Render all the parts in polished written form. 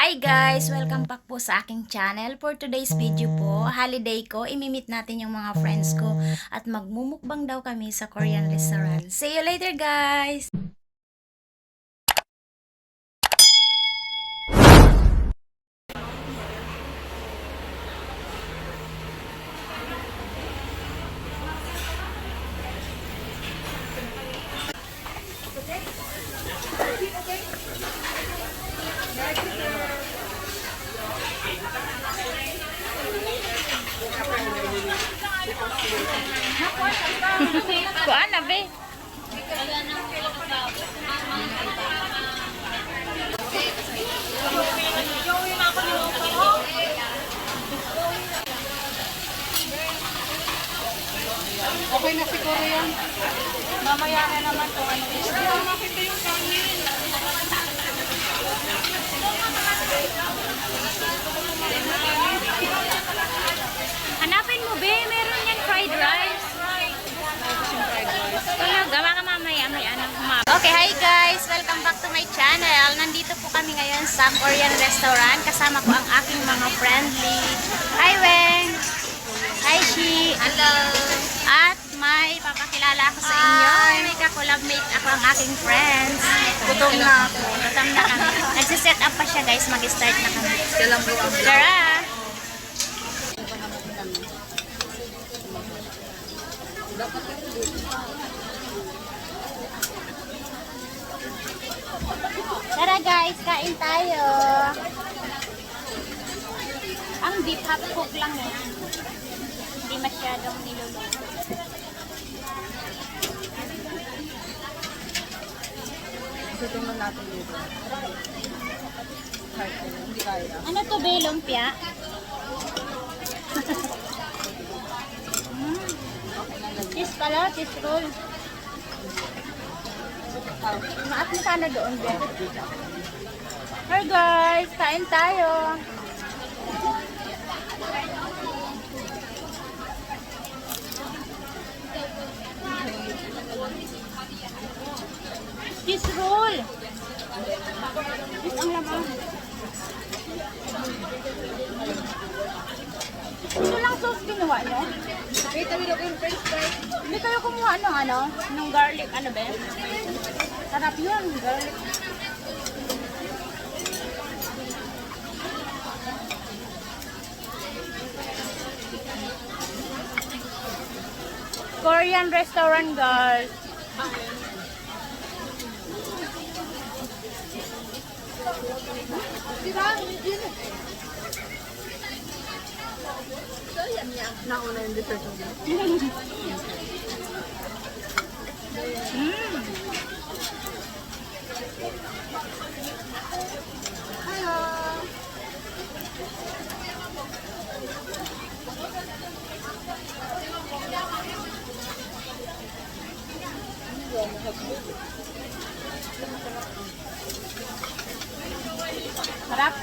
Hi guys! Welcome back po sa aking channel. For today's video po, holiday ko, imimit natin yung mga friends ko at magmumukbang daw kami sa Korean restaurant. See you later guys! Kuan na be? Okay na siguro yan. Mamaya na naman kung ano is. Makita yung kanin. Hanapin mo be, meron yan fried rice. Talaga, baka mamaya may anong humap. Okay, hi guys! Welcome back to my channel. Nandito po kami ngayon sa Korean restaurant. Kasama ko ang aking mga friendly. Hi Weng! Hi Shi! Hello! At may papakilala ako sa inyo. May ka-collabmate ako ang aking friends. Gutom na ako. Gutom na kami. Nagsiset up pa siya guys. Mag-start na kami. Sila po ang Tara! Tara guys, kain tayo. Ang beef half cook lang yan. Hindi masyadong niluluto. gutom na natin dito. Hindi kaya. Ano to be, lumpia? Cheese pala, cheese roll. Maat mo sana doon, be. Hi guys, kain tayo. Cheese roll. Cheese ang laman. Ito lang sauce kinuha nyo? Wait, tawid ako yung french fries. Hindi kayo kumuha ng nung garlic, ano ba? Sarap yun, garlic. Korean restaurant, guys. Diba? So, yan yan. Nauna yung dessert ko. Hello! Sarap.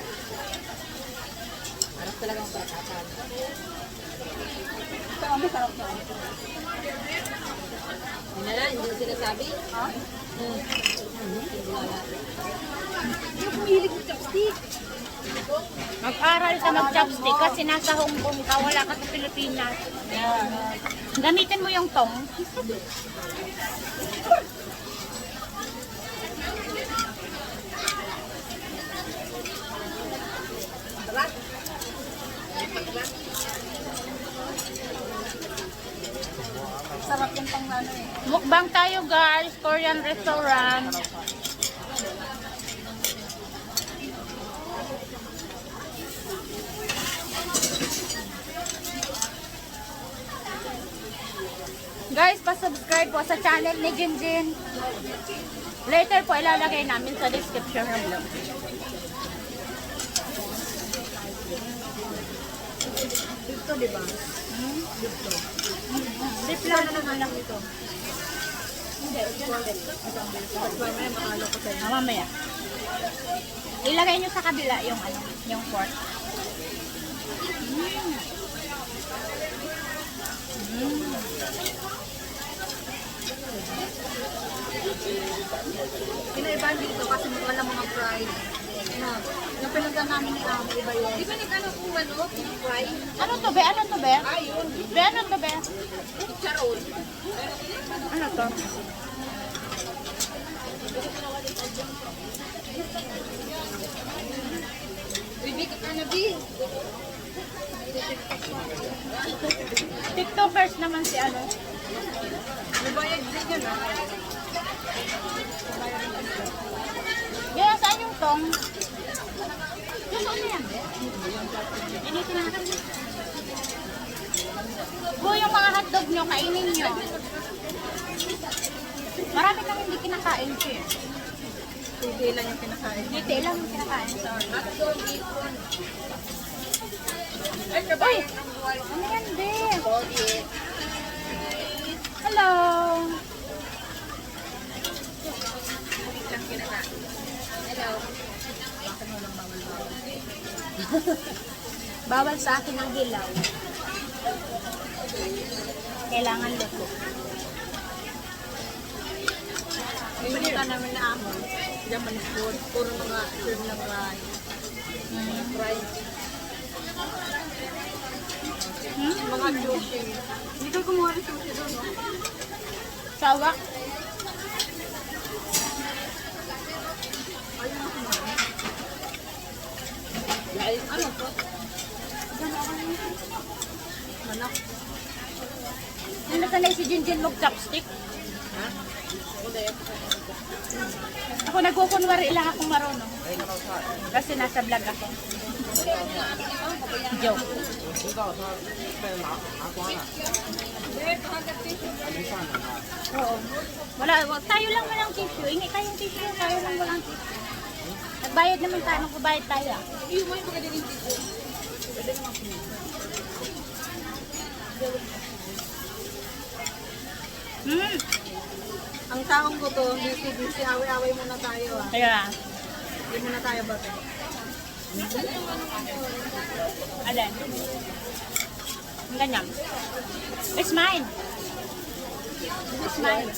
Harap talagang pagkakatan. Ito ang masarap na. Hindi na, hindi na sinasabi. Ha? Yung pumilig ng chopstick. Mag-aral ka mag-chopstick kasi nasa Hong Kong ka, wala ka sa Pilipinas. Gamitin mo yung tong. Sarap yung pang ano eh. Mukbang tayo guys, Korean restaurant. Guys, pa-subscribe po sa channel ni Jinjin. Later po ilalagay namin sa description ng vlog. Dito, di ba? Dito. Dito lang naman lang ito. Hindi, mamaya makalo ko sa'yo. Mamaya. Ilagay nyo sa kabila yung yung pork. Pinaiban dito kasi walang mga fries. Yung pinagdan namin ni Amo, iba yun. Di ba nag-ano po ano? Fry? Ano to be? Ano to be? Ayun. Be, ano to be? Charol. Ano to? Bibig ka na, Bi. TikTokers naman si ano. Nabayag din yun, ah. Yan, saan yung tong? Gusto mo yan, be? Initin natin. Bu, yung mga hotdog nyo, kainin nyo. Marami kami hindi kinakain siya. Hindi lang yung pinakain. Hindi lang yung kinakain. Sorry. Hotdog, ipon. Ay, Uy! Ano yan, be? Body. Hello! Hello. Bawal sa akin ang hilaw. Kailangan luto. Pinunta namin na Amo. Japanese food. Puro mga serve na fry. Fry. Mga sushi. Hindi ka kumuha ng sushi doon, no? Sawa. Ay, ano po? Manak. Ano sanay si Jinjin mag-chopstick? Ha? Ulit. Ako nagkukunwari lang akong marunong. Kasi nasa vlog ako. Joke. Oo. Tayo lang walang tissue. Ingi tayong tissue. Tayo lang walang tissue. Nagbayad naman tayo. Magbabayad tayo. Iyo mo yung mga din dito. Pwede naman po. Ang taong ko to, busy, away-away muna tayo, ah. Kaya. Hindi muna tayo ba, te? Alin? Ang ganyan. It's mine. It's mine.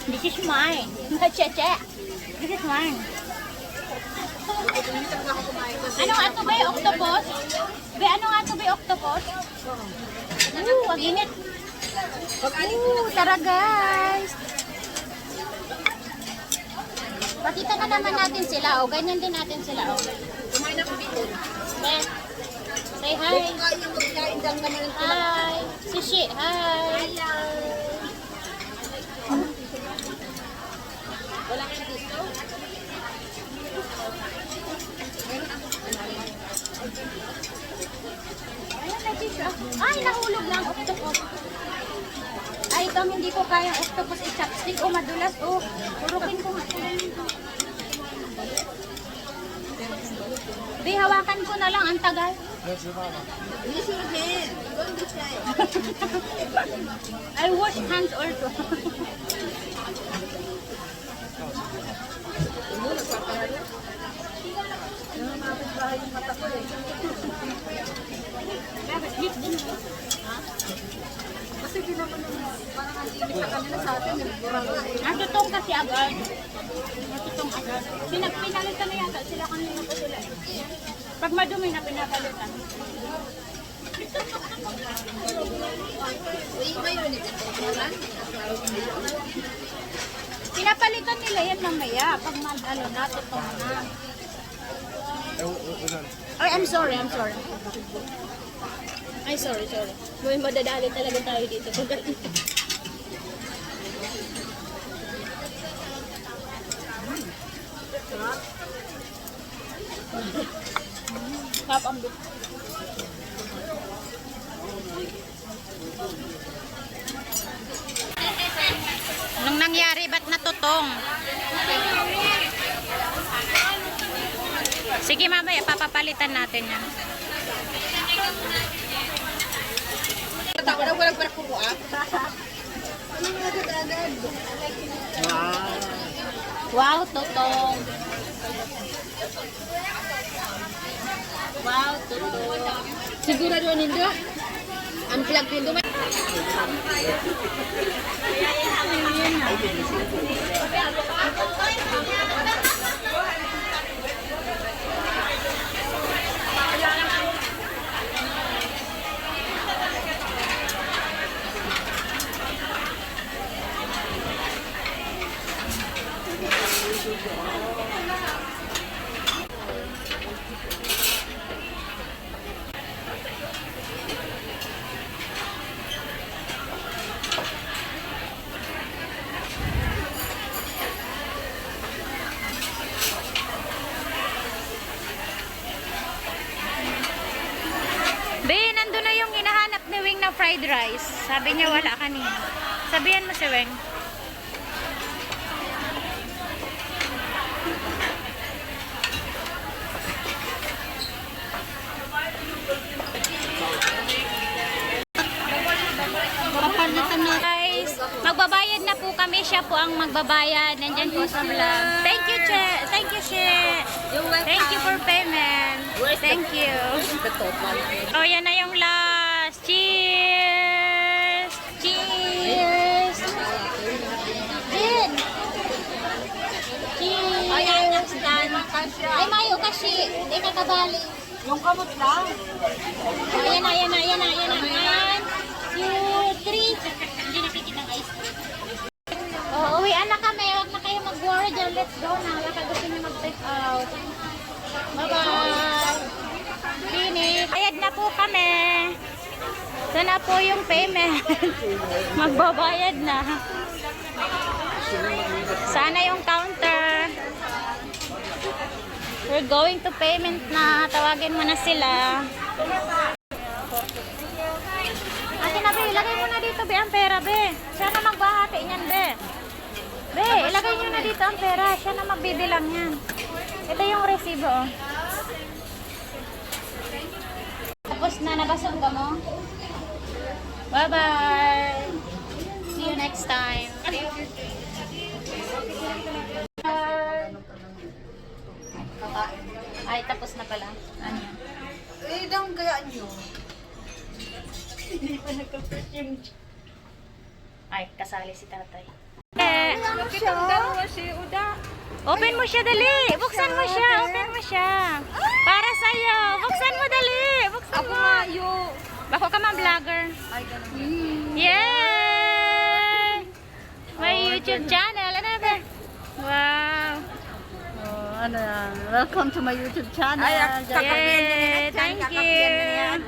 This is mine. Cheche. This is mine. Hindi talaga ako kumain kasi. Ano nga ito ba yung octopus? Be, ano nga ito ba yung octopus? Ang init. Tara guys. Pakita na naman natin sila. O, ganyan din natin sila. O. Kumain ako dito. Be, say hi. Kain yung magkain lang naman ng Hi. Sushi, hi. Wala ka na dito? Ayan, may tissue ako. Ay, nahulog lang. Octopus. Ay, ito hindi ko kayang octopus i-chopstick. O, madulas. O, purukin ko nga. Di, hawakan ko na lang. Ang tagal. Use your hand. Don't be shy. I wash hands also. Ano, nagpapahalo? Yung mapit bahay yung mata ko, eh. Hit din. Kasi di naman parang ang init sa kanila sa atin, nagburalo eh. Ang tutong kasi agad. Ang tutong agad. Pinalitan na yata sila kanina pa sila. Pag madumi na pinapalitan. Pinapalitan nila yan mamaya. Pag mag-ano na, tutong na. Ay, I'm sorry. Ay, sorry. May madadali talaga tayo dito. Sarap ang bit. Anong nangyari? Ba't natutong? Sige mamaya, papapalitan natin yan. Tawa na walang para kumuha. Ano nga agad-agad? Wow, tutong. Wow, tutong. Sigurado nindo? Unplug nindo ba? Ayan na. na fried rice. Sabi niya wala kanina. Sabihan mo si Weng. Papalitan na. Guys, magbabayad na po kami. Siya po ang magbabayad. Nandyan po sa vlog. Thank you, Che. Thank you, Che. Thank you for payment. Thank you. Oh, yan na yung last. Cheers! Cheers! Din! Cheers! Ayan, next time. Ay, mayo kasi. Hindi ka kabali. Yung kamot lang. Ayan na, ayan na, ayan na, ayan na. 1, 2, 3. Hindi nakikita ng ice cream. Oh, uwian na kami. Huwag na kayo mag-worry dyan. Let's go na. Wala ka gusto nyo mag-take out. Bye-bye. Finish. Bayad na po kami. Ito na po yung payment. Magbabayad na. Sana yung counter. We're going to payment na. Tawagin mo na sila. Ate na, Be. Ilagay mo na dito, Be, ang pera, Be. Siya na magbahati niyan, Be. Be, ilagay nyo na dito ang pera. Siya na magbibilang yan. Ito yung resibo, oh. Tapos na, nabasag ka mo? Bye-bye. See you next time. Ay, tapos na pala. Ano yan? Eh, daw kaya nyo. Hindi pa nagka-perfume. Ay, kasali si tatay. Eh, open mo siya, dali. Buksan mo siya, open mo siya. Para sa'yo. Buksan mo, dali. Buksan mo. Bako ka man vlogger. Ay, ganun. Yay! May YouTube channel. Ano ba? Wow. Ano yan? Welcome to my YouTube channel. Yay! Thank you. Dyan.